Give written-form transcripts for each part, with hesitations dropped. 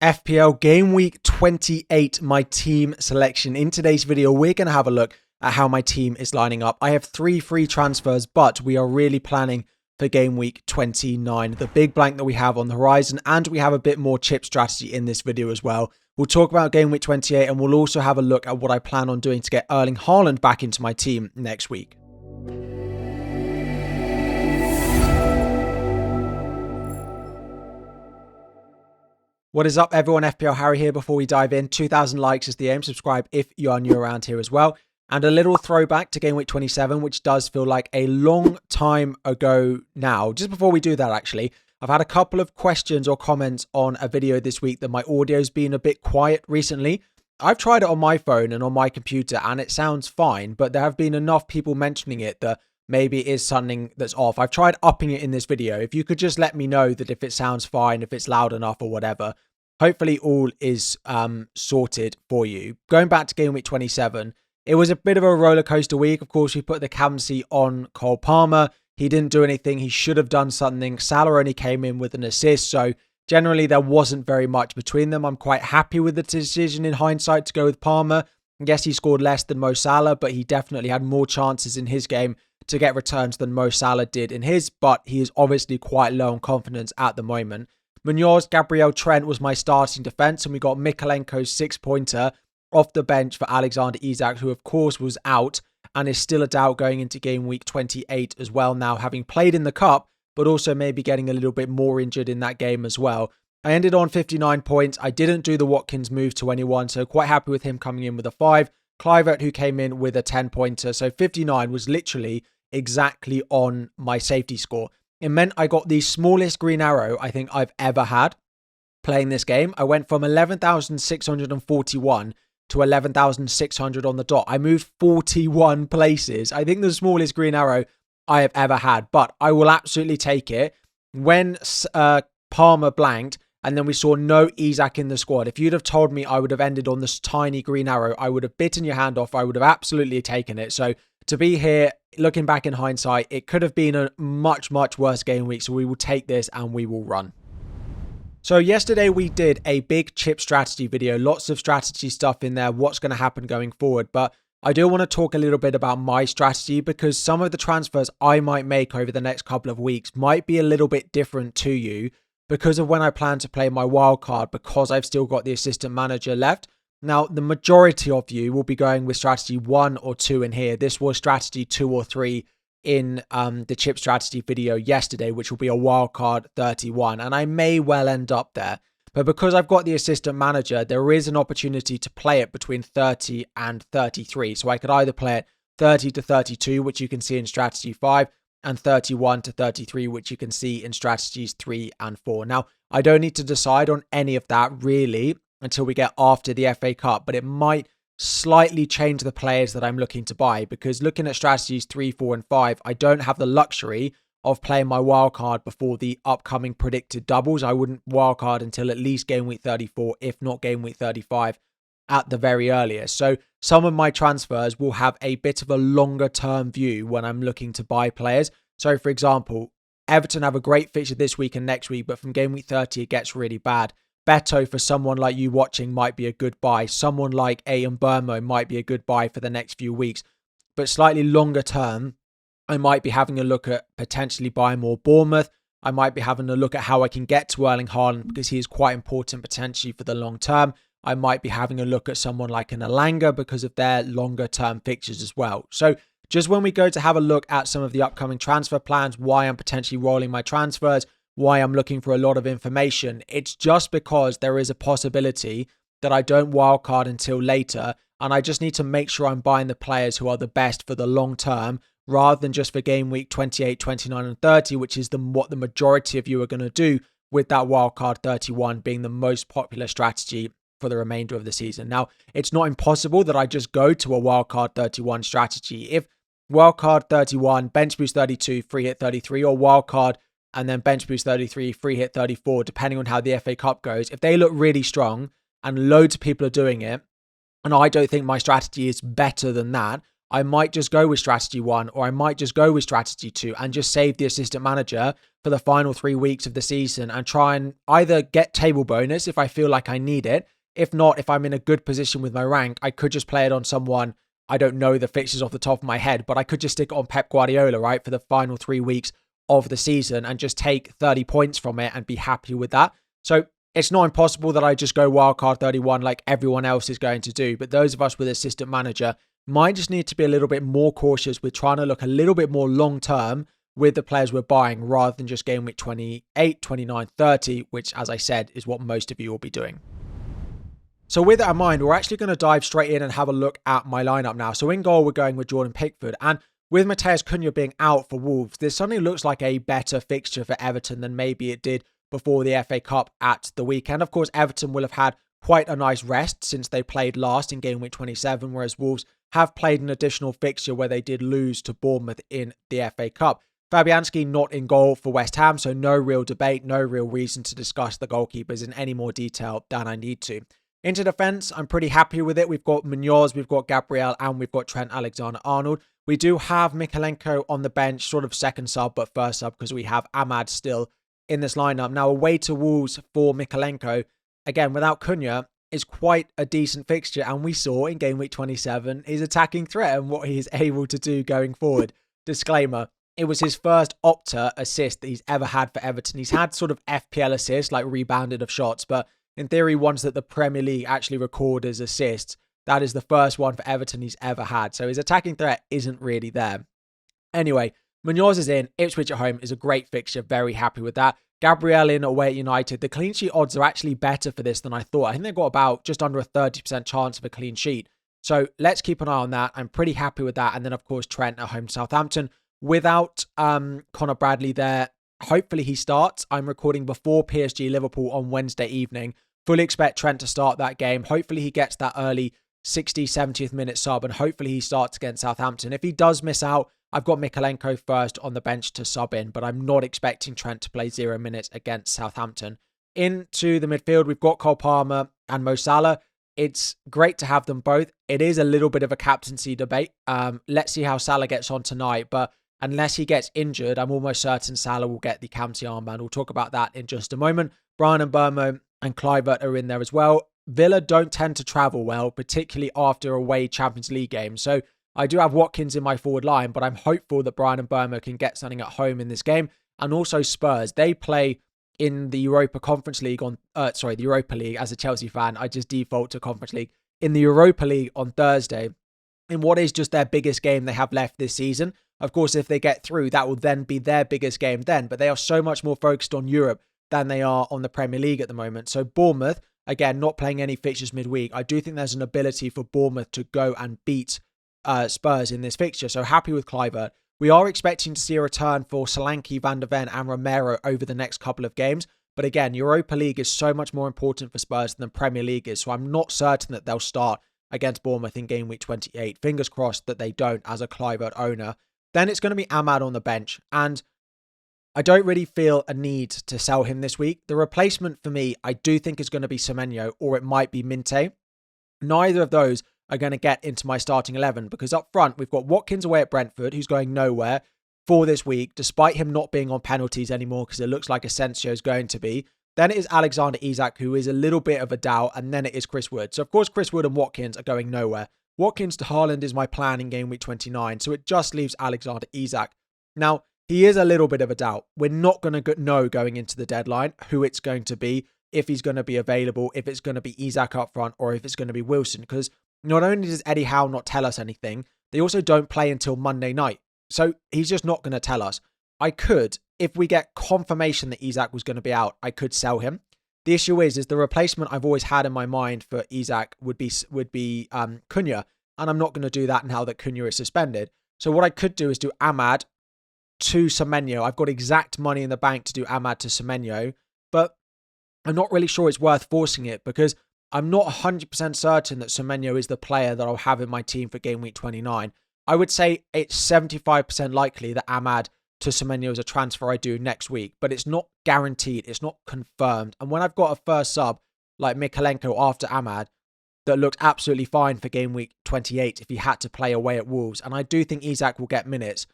FPL Game Week 28, my team selection. In today's video, we're going to have a look at how my team is lining up. I have 3 free transfers, but we are really planning for Game Week 29, the big blank that we have on the horizon, and we have a bit more chip strategy in this video as well. We'll talk about Game Week 28, and we'll also have a look at what I plan on doing to get Erling Haaland back into my team next week. What is up, everyone? FPL Harry here. Before we dive in, 2,000 likes is the aim. Subscribe if you are new around here as well. And a little throwback to Game Week 27, which does feel like a long time ago now. Just before we do that, actually, I've had a couple of questions or comments on a video this week that my audio's been a bit quiet recently. I've tried it on my phone and on my computer, and it sounds fine, but there have been enough people mentioning it that maybe it is something that's off. I've tried upping it in this video. If you could just let me know that if it sounds fine, if it's loud enough or whatever. Hopefully all is sorted for you. Going back to Game Week 27, it was a bit of a roller coaster week. Of course, we put the captaincy on Cole Palmer. He didn't do anything. He should have done something. Salah only came in with an assist. So generally, there wasn't very much between them. I'm quite happy with the decision in hindsight to go with Palmer. Yes, he scored less than Mo Salah, but he definitely had more chances in his game to get returns than Mo Salah did in his. But he is obviously quite low on confidence at the moment. Munoz, Gabriel, Trent was my starting defence, and we got Mikalenko's 6-pointer off the bench for Alexander Isak, who of course was out and is still a doubt going into Game Week 28 as well now, having played in the Cup, but also maybe getting a little bit more injured in that game as well. I ended on 59 points. I didn't do the Watkins move to anyone, so quite happy with him coming in with a 5. Clivert, who came in with a 10-pointer, so 59 was literally exactly on my safety score. It meant I got the smallest green arrow I think I've ever had playing this game. I went from 11,641 to 11,600 on the dot. I moved 41 places. I think the smallest green arrow I have ever had, but I will absolutely take it. When Palmer blanked and then we saw no Isak in the squad, if you'd have told me I would have ended on this tiny green arrow, I would have bitten your hand off. I would have absolutely taken it. So to be here, looking back in hindsight, it could have been a much, much worse game week. So we will take this and we will run. So yesterday we did a big chip strategy video, lots of strategy stuff in there, what's going to happen going forward. But I do want to talk a little bit about my strategy because some of the transfers I might make over the next couple of weeks might be a little bit different to you because of when I plan to play my wild card, because I've still got the assistant manager left. Now, the majority of you will be going with strategy 1 or 2 in here. This was strategy 2 or 3 in the chip strategy video yesterday, which will be a wildcard 31. And I may well end up there. But because I've got the assistant manager, there is an opportunity to play it between 30 and 33. So I could either play it 30 to 32, which you can see in strategy 5, and 31 to 33, which you can see in strategies 3 and 4. Now, I don't need to decide on any of that really until we get after the FA Cup, but it might slightly change the players that I'm looking to buy, because looking at strategies 3, 4 and 5, I don't have the luxury of playing my wildcard before the upcoming predicted doubles. I wouldn't wildcard until at least game week 34, if not game week 35 at the very earliest. So some of my transfers will have a bit of a longer term view when I'm looking to buy players. So for example, Everton have a great fixture this week and next week, but from game week 30, it gets really bad. Beto, for someone like you watching, might be a good buy. Someone like Ian Burmo might be a good buy for the next few weeks. But slightly longer term, I might be having a look at potentially buying more Bournemouth. I might be having a look at how I can get to Erling Haaland because he is quite important potentially for the long term. I might be having a look at someone like an Alanga because of their longer term fixtures as well. So just when we go to have a look at some of the upcoming transfer plans, why I'm potentially rolling my transfers, why I'm looking for a lot of information, it's just because there is a possibility that I don't wildcard until later, and I just need to make sure I'm buying the players who are the best for the long term rather than just for game week 28, 29 and 30, which is what the majority of you are going to do, with that wildcard 31 being the most popular strategy for the remainder of the season. Now, it's not impossible that I just go to a wildcard 31 strategy. If wildcard 31, bench boost 32, free hit 33, or wildcard and then bench boost 33, free hit 34, depending on how the FA Cup goes. If they look really strong and loads of people are doing it, and I don't think my strategy is better than that, I might just go with strategy 1 or I might just go with strategy 2 and just save the assistant manager for the final 3 weeks of the season and try and either get table bonus if I feel like I need it. If not, if I'm in a good position with my rank, I could just play it on someone. I don't know the fixtures off the top of my head, but I could just stick it on Pep Guardiola, right, for the final 3 weeks of the season and just take 30 points from it and be happy with that. So it's not impossible that I just go wildcard 31 like everyone else is going to do. But those of us with assistant manager might just need to be a little bit more cautious with trying to look a little bit more long term with the players we're buying rather than just game week 28, 29, 30, which, as I said, is what most of you will be doing. So with that in mind, we're actually going to dive straight in and have a look at my lineup now. So in goal, we're going with Jordan Pickford. And with Matheus Cunha being out for Wolves, this suddenly looks like a better fixture for Everton than maybe it did before the FA Cup at the weekend. Of course, Everton will have had quite a nice rest since they played last in game week 27, whereas Wolves have played an additional fixture where they did lose to Bournemouth in the FA Cup. Fabianski not in goal for West Ham, so no real debate, no real reason to discuss the goalkeepers in any more detail than I need to. Into defence, I'm pretty happy with it. We've got Munoz, we've got Gabriel, and we've got Trent Alexander-Arnold. We do have Mykolenko on the bench, sort of second sub, but first sub, because we have Ahmad still in this lineup. Now, away to Wolves for Mykolenko, again, without Cunha, is quite a decent fixture. And we saw in game week 27 his attacking threat and what he's able to do going forward. Disclaimer, it was his first Opta assist that he's ever had for Everton. He's had sort of FPL assists, like rebounded of shots, but in theory, ones that the Premier League actually record as assists. That is the first one for Everton he's ever had. So his attacking threat isn't really there. Anyway, Munoz is in. Ipswich at home is a great fixture. Very happy with that. Gabriel in away at United. The clean sheet odds are actually better for this than I thought. I think they've got about just under a 30% chance of a clean sheet. So let's keep an eye on that. I'm pretty happy with that. And then, of course, Trent at home Southampton. Without Connor Bradley there, hopefully he starts. I'm recording before PSG Liverpool on Wednesday evening. Fully expect Trent to start that game. Hopefully he gets that early 60th, 70th minute sub, and hopefully he starts against Southampton. If he does miss out, I've got Mykolenko first on the bench to sub in, but I'm not expecting Trent to play 0 minutes against Southampton. Into the midfield, we've got Cole Palmer and Mo Salah. It's great to have them both. It is a little bit of a captaincy debate. Let's see how Salah gets on tonight, but unless he gets injured, I'm almost certain Salah will get the captaincy armband. We'll talk about that in just a moment. Brian and Burmo and Kluivert are in there as well. Villa don't tend to travel well, particularly after away Champions League games. So I do have Watkins in my forward line, but I'm hopeful that Brian and Burmo can get something at home in this game. And also Spurs. They play in the Europa Conference League the Europa League. As a Chelsea fan, I just default to Conference League. In the Europa League on Thursday, in what is just their biggest game they have left this season. Of course, if they get through, that will then be their biggest game then. But they are so much more focused on Europe than they are on the Premier League at the moment. So Bournemouth, again, not playing any fixtures midweek. I do think there's an ability for Bournemouth to go and beat Spurs in this fixture. So happy with Kluivert. We are expecting to see a return for Solanke, Van der Ven and Romero over the next couple of games. But again, Europa League is so much more important for Spurs than Premier League is. So I'm not certain that they'll start against Bournemouth in game week 28. Fingers crossed that they don't as a Kluivert owner. Then it's going to be Ahmad on the bench. And I don't really feel a need to sell him this week. The replacement for me, I do think is going to be Semenyo or it might be Minte. Neither of those are going to get into my starting 11 because up front, we've got Watkins away at Brentford, who's going nowhere for this week, despite him not being on penalties anymore because it looks like Asensio is going to be. Then it is Alexander Isak, who is a little bit of a doubt, and then it is Chris Wood. So, of course, Chris Wood and Watkins are going nowhere. Watkins to Haaland is my plan in game week 29, so it just leaves Alexander Isak. Now, he is a little bit of a doubt. We're not going to know going into the deadline who it's going to be, if he's going to be available, if it's going to be Isak up front, or if it's going to be Wilson. Because not only does Eddie Howe not tell us anything, they also don't play until Monday night. So he's just not going to tell us. I could, if we get confirmation that Isak was going to be out, I could sell him. The issue is the replacement I've always had in my mind for Isak would be Cunha, and I'm not going to do that now that Cunha is suspended. So what I could do is do Ahmad to Semenyo. I've got exact money in the bank to do Ahmad to Semenyo, but I'm not really sure it's worth forcing it because I'm not 100% certain that Semenyo is the player that I'll have in my team for game week 29. I would say it's 75% likely that Ahmad to Semenyo is a transfer I do next week, but it's not guaranteed. It's not confirmed. And when I've got a first sub like Mykolenko after Ahmad, that looked absolutely fine for game week 28 if he had to play away at Wolves. And I do think Isak will get minutes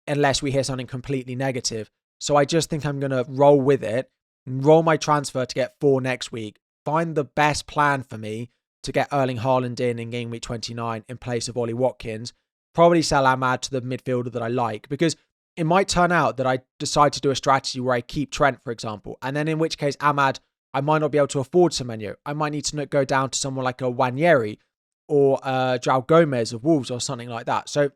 unless we hear something completely negative. So I just think I'm going to roll with it, roll my transfer to get 4 next week, find the best plan for me to get Erling Haaland in game week 29 in place of Ollie Watkins, probably sell Ahmad to the midfielder that I like, because it might turn out that I decide to do a strategy where I keep Trent, for example, and then in which case Ahmad, I might not be able to afford Semenyo. I might need to go down to someone like a Wanyeri or João Gomez of Wolves or something like that. So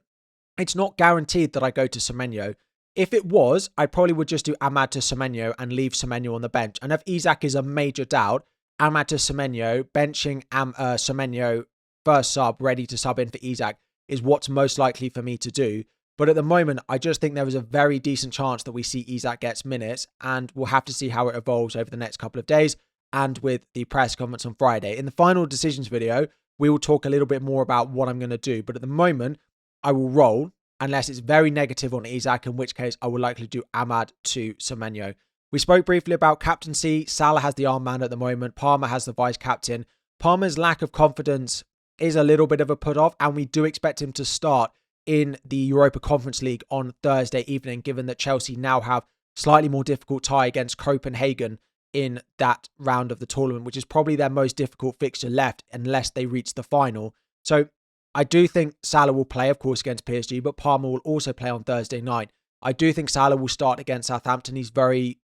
it's not guaranteed that I go to Semenyo. If it was, I probably would just do Ahmad to Semenyo and leave Semenyo on the bench. And if Isak is a major doubt, Ahmad to Semenyo, benching Semenyo first sub, ready to sub in for Isak, is what's most likely for me to do. But at the moment, I just think there is a very decent chance that we see Isak gets minutes, and we'll have to see how it evolves over the next couple of days and with the press conference on Friday. In the final decisions video, we will talk a little bit more about what I'm going to do. But at the moment, I will roll unless it's very negative on Isak, in which case I will likely do Ahmad to Semenyo. We spoke briefly about captaincy. Salah has the armband at the moment. Palmer has the vice captain. Palmer's lack of confidence is a little bit of a put off, and we do expect him to start in the Europa Conference League on Thursday evening, given that Chelsea now have slightly more difficult tie against Copenhagen in that round of the tournament, which is probably their most difficult fixture left unless they reach the final. So I do think Salah will play, of course, against PSG, but Palmer will also play on Thursday night. I do think Salah will start against Southampton. He's very,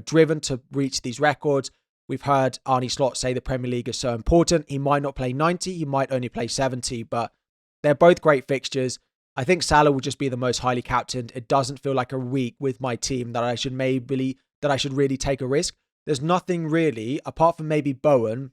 driven to reach these records. We've heard Arne Slot say the Premier League is so important. He might not play 90, he might only play 70, but they're both great fixtures. I think Salah will just be the most highly captained. It doesn't feel like a week with my team that I should really take a risk. There's nothing really, apart from maybe Bowen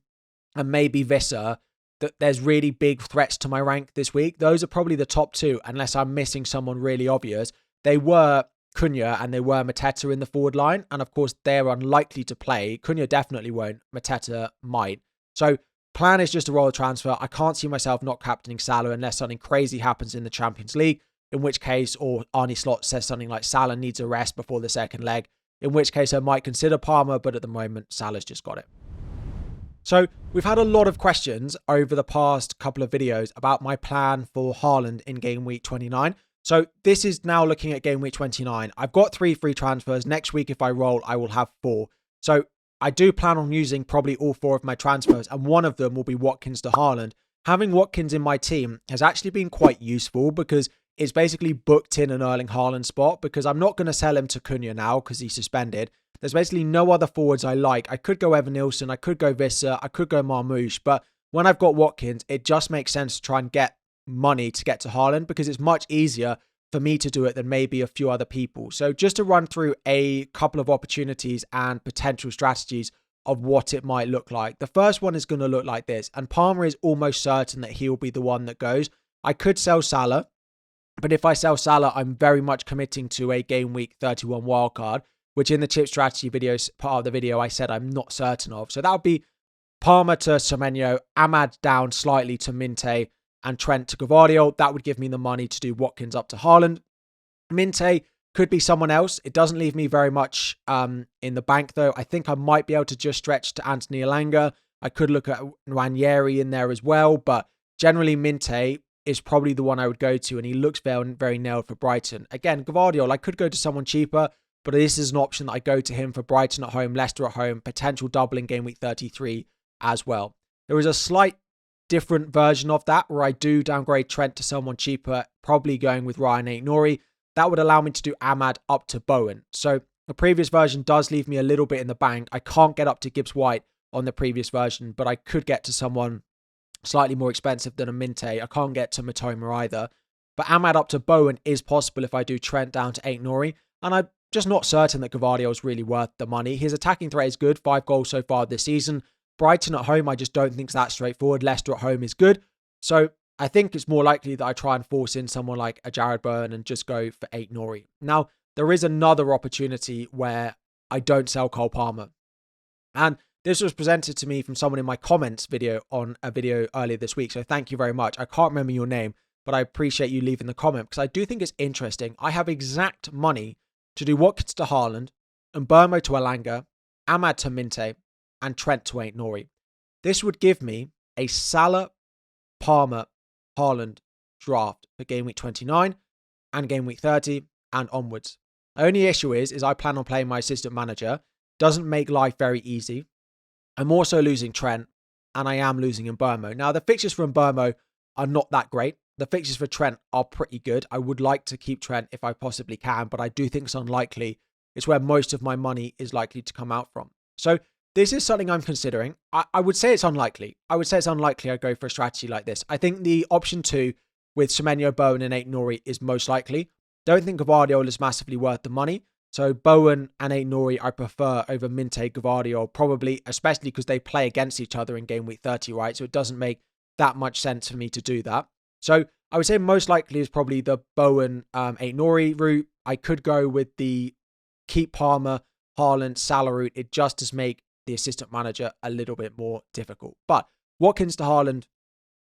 and maybe Visser, that there's really big threats to my rank this week. Those are probably the top two, unless I'm missing someone really obvious. They were Cunha and they were Mateta in the forward line. And of course, they're unlikely to play. Cunha definitely won't. Mateta might. So plan is just to roll a transfer. I can't see myself not captaining Salah unless something crazy happens in the Champions League, in which case, or Arne Slot says something like Salah needs a rest before the second leg, in which case I might consider Palmer, but at the moment, Salah's just got it. So we've had a lot of questions over the past couple of videos about my plan for Haaland in game week 29. So this is now looking at game week 29. I've got 3 free transfers. Next week, if I roll, I will have 4. So I do plan on using probably all 4 of my transfers, and one of them will be Watkins to Haaland. Having Watkins in my team has actually been quite useful because it's basically booked in an Erling Haaland spot, because I'm not going to sell him to Cunha now because he's suspended. There's basically no other forwards I like. I could go Evan Nilsson, I could go Visser, I could go Marmoush, but when I've got Watkins, it just makes sense to try and get money to get to Haaland because it's much easier for me to do it than maybe a few other people. So just to run through a couple of opportunities and potential strategies of what it might look like. The first one is going to look like this, and Palmer is almost certain that he'll be the one that goes. I could sell Salah, but if I sell Salah, I'm very much committing to a game week 31 wildcard, which in the chip strategy videos, part of the video, I said I'm not certain of. So that would be Palmer to Semenyo, Ahmad down slightly to Minte, and Trent to Gvardiol. That would give me the money to do Watkins up to Haaland. Minte could be someone else. It doesn't leave me very much in the bank, though. I think I might be able to just stretch to Anthony Elanga. I could look at Wanyeri in there as well, but generally Minte is probably the one I would go to, and he looks very, very nailed for Brighton. Again, Gvardiol, I could go to someone cheaper, but this is an option that I go to him for Brighton at home, Leicester at home, potential double in game week 33 as well. There is a slight different version of that where I do downgrade Trent to someone cheaper, probably going with Ryan Aït-Nouri. That would allow me to do Ahmad up to Bowen. So the previous version does leave me a little bit in the bank. I can't get up to Gibbs-White on the previous version, but I could get to someone slightly more expensive than a Minte. I can't get to Matoma either. But Ahmad up to Bowen is possible if I do Trent down to Aït-Nouri. And I'm just not certain that Gvardiol is really worth the money. His attacking threat is good, 5 goals so far this season. Brighton at home, I just don't think it's that straightforward. Leicester at home is good. So I think it's more likely that I try and force in someone like a Jared Bowen and just go for Aït-Nouri. Now, there is another opportunity where I don't sell Cole Palmer. And this was presented to me from someone in my comments video on a video earlier this week. So thank you very much. I can't remember your name, but I appreciate you leaving the comment because I do think it's interesting. I have exact money to do Watkins to Haaland, and Burmo to Elanga, Ahmad to Minte, and Trent to Aït-Nouri. This would give me a Salah, Palmer, Haaland draft for game week 29 and game week 30 and onwards. The only issue is I plan on playing my assistant manager. Doesn't make life very easy. I'm also losing Trent and I am losing Mbeumo. Now, the fixtures for Mbeumo are not that great. The fixtures for Trent are pretty good. I would like to keep Trent if I possibly can, but I do think it's unlikely. It's where most of my money is likely to come out from. So this is something I'm considering. I would say it's unlikely. I would say it's unlikely I go for a strategy like this. I think the option 2 with Semenyo, Bowen and Aït-Nouri is most likely. Don't think Gvardiol is massively worth the money. So Bowen and Aït-Nouri I prefer over Minte, Gvardiol, probably, especially because they play against each other in game week 30, right? So it doesn't make that much sense for me to do that. So I would say most likely is probably the Bowen, Aït-Nouri route. I could go with the keep Palmer, Haaland, Salah route. It just does make the assistant manager a little bit more difficult. But Watkins to Haaland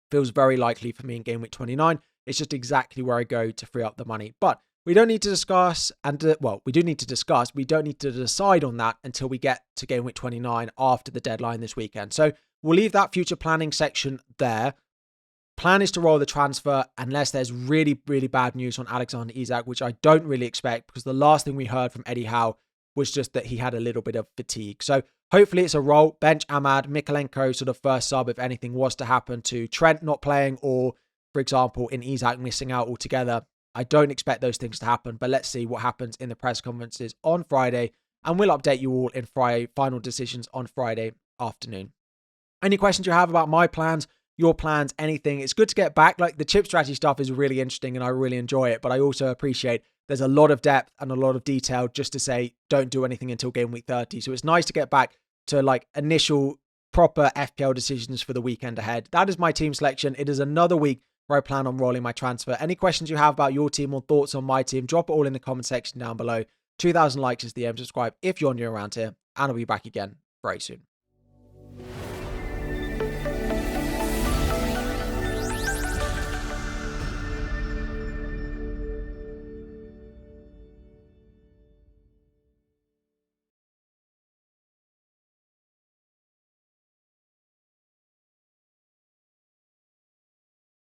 feels very likely for me in game week 29. It's just exactly where I go to free up the money. But we don't need to discuss, we do need to discuss. We don't need to decide on that until we get to game week 29 after the deadline this weekend. So we'll leave that future planning section there. Plan is to roll the transfer unless there's really, really bad news on Alexander Isak, which I don't really expect because the last thing we heard from Eddie Howe was just that he had a little bit of fatigue. So hopefully it's a roll. Bench Ahmad, Mikolenko sort of first sub if anything was to happen to Trent not playing or, for example, in Isak missing out altogether. I don't expect those things to happen, but let's see what happens in the press conferences on Friday, and we'll update you all in Friday, final decisions on Friday afternoon. Any questions you have about my plans, your plans, anything, it's good to get back. Like the chip strategy stuff is really interesting and I really enjoy it, but I also appreciate there's a lot of depth and a lot of detail just to say don't do anything until game week 30. So it's nice to get back to like initial proper FPL decisions for the weekend ahead. That is my team selection. It is another week where I plan on rolling my transfer. Any questions you have about your team or thoughts on my team, drop it all in the comment section down below. 2,000 likes is the aim. Subscribe if you're new around here, and I'll be back again very soon.